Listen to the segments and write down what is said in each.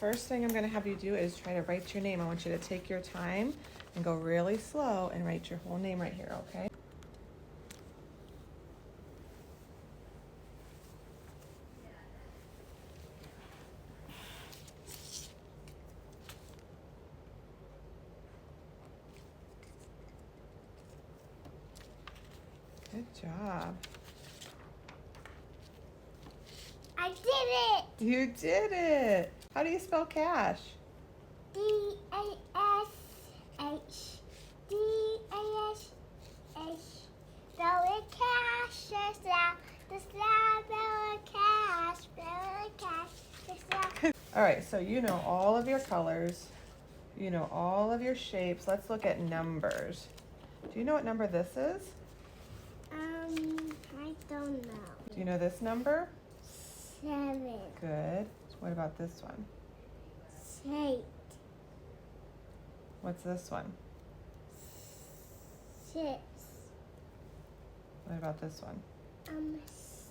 first thing I'm going to have you do is try to write your name. I want you to take your time and go really slow and write your whole name right here, okay? Good job. I did it! You did it! How do you spell cash? D-A-S-H. D-A-S-H. Spell it cash. The slab spell it cash. Spell it cash. The slab. All right, so you know all of your colors. You know all of your shapes. Let's look at numbers. Do you know what number this is? I don't know. Do you know this number? 7. Good. What about this one? 8. What's this one? 6. What about this one?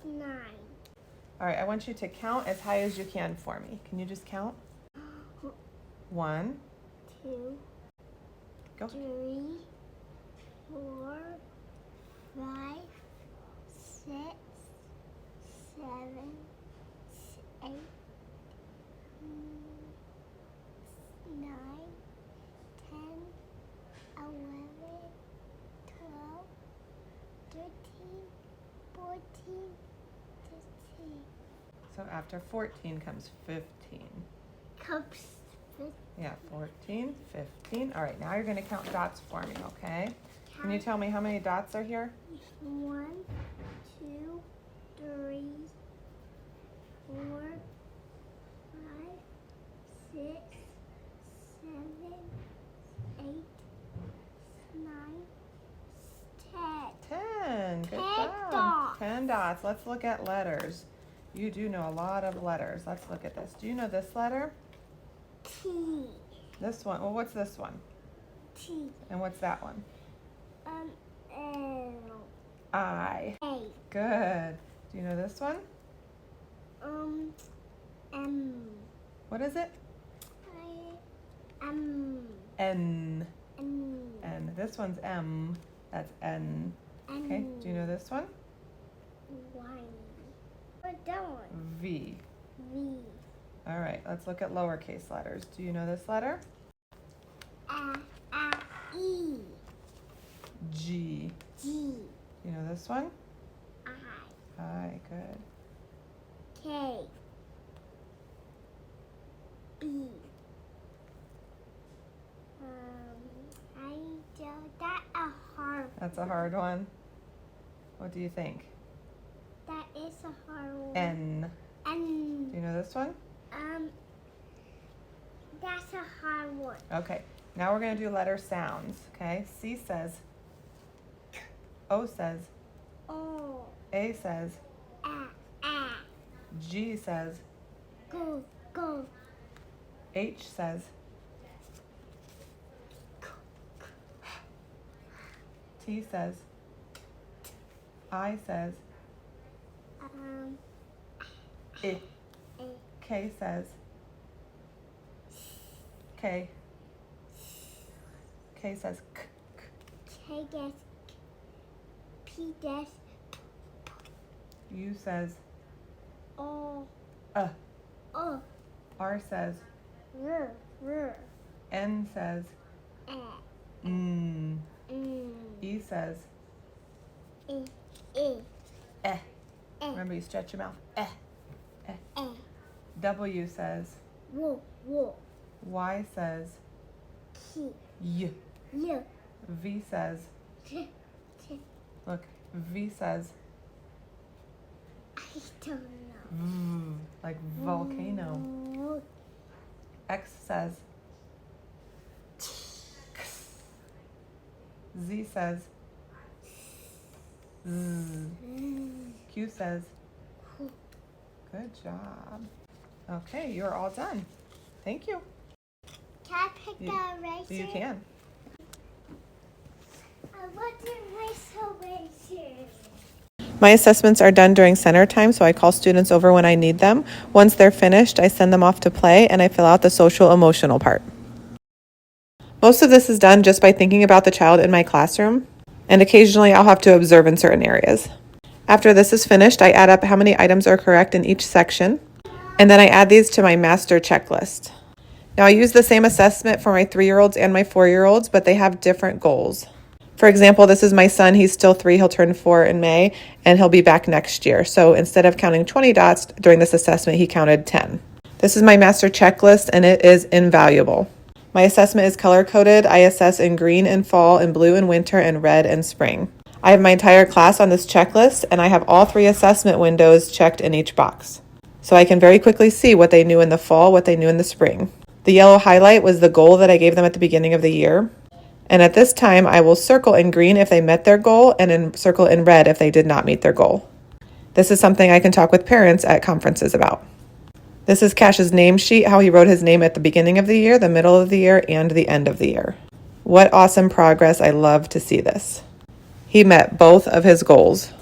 9. All right, I want you to count as high as you can for me. Can you just count? 1, 2, go. 3, 4, 5, 6, 7, 8, 9, 10, 11, 12, 13, 14, 15. So after 14 comes 15. Cups. Yeah, 14, 15. All right, now you're going to count dots for me, okay? Can you tell me how many dots are here? 1, 2, 3, 4, 5, 6, 7, 8, 9, 10. 10. Good 10 job. dots. 10 dots. Let's look at letters. You do know a lot of letters. Let's look at this. Do you know this letter? T. This one. Well, what's this one? T. And what's that one? L. I. A. Good. Do you know this one? M. What is it? M. N. N. N. This one's M. That's N. Okay. Do you know this one? Y. What that one? V. V. All right. Let's look at lowercase letters. Do you know this letter? E. G. G. You know this one? I. I. Good. K. B. I don't. That's a hard. That's a hard one. What do you think? That is a hard one. N. N. Do you know this one? That's a hard one. Okay. Now we're going to do letter sounds. Okay. C says. O says. O. A says. A. G says. Go. Go. H says. T says. I says. I. A. K says. K. K says. K. K gets. P gets. U says. O. R says. R. R. N says. A. Mm. E says. E. E. Eh. E. Remember, you stretch your mouth. Eh. E. W says. Wo. Wo. Y says. T. Y. Y. V says. T. T. Look. V says. I don't know. V. Like volcano. X says. X. Z says. Z. Q says. Good job. Okay, you're all done. Thank you. Can I pick the eraser? You can. I want to erase eraser. My assessments are done during center time, so I call students over when I need them. Once they're finished, I send them off to play and I fill out the social emotional part. Most of this is done just by thinking about the child in my classroom, and occasionally I'll have to observe in certain areas. After this is finished, I add up how many items are correct in each section, and then I add these to my master checklist. Now I use the same assessment for my 3-year-olds and my 4-year-olds, but they have different goals. For example, this is my son. He's still 3. He'll turn 4 in May, and he'll be back next year. So instead of counting 20 dots during this assessment, he counted 10. This is my master checklist, and it is invaluable. My assessment is color-coded. I assess in green in fall, in blue in winter, and red in spring. I have my entire class on this checklist, and I have all 3 assessment windows checked in each box. So I can very quickly see what they knew in the fall, what they knew in the spring. The yellow highlight was the goal that I gave them at the beginning of the year. And at this time, I will circle in green if they met their goal and circle in red if they did not meet their goal. This is something I can talk with parents at conferences about. This is Cash's name sheet, how he wrote his name at the beginning of the year, the middle of the year, and the end of the year. What awesome progress. I love to see this. He met both of his goals.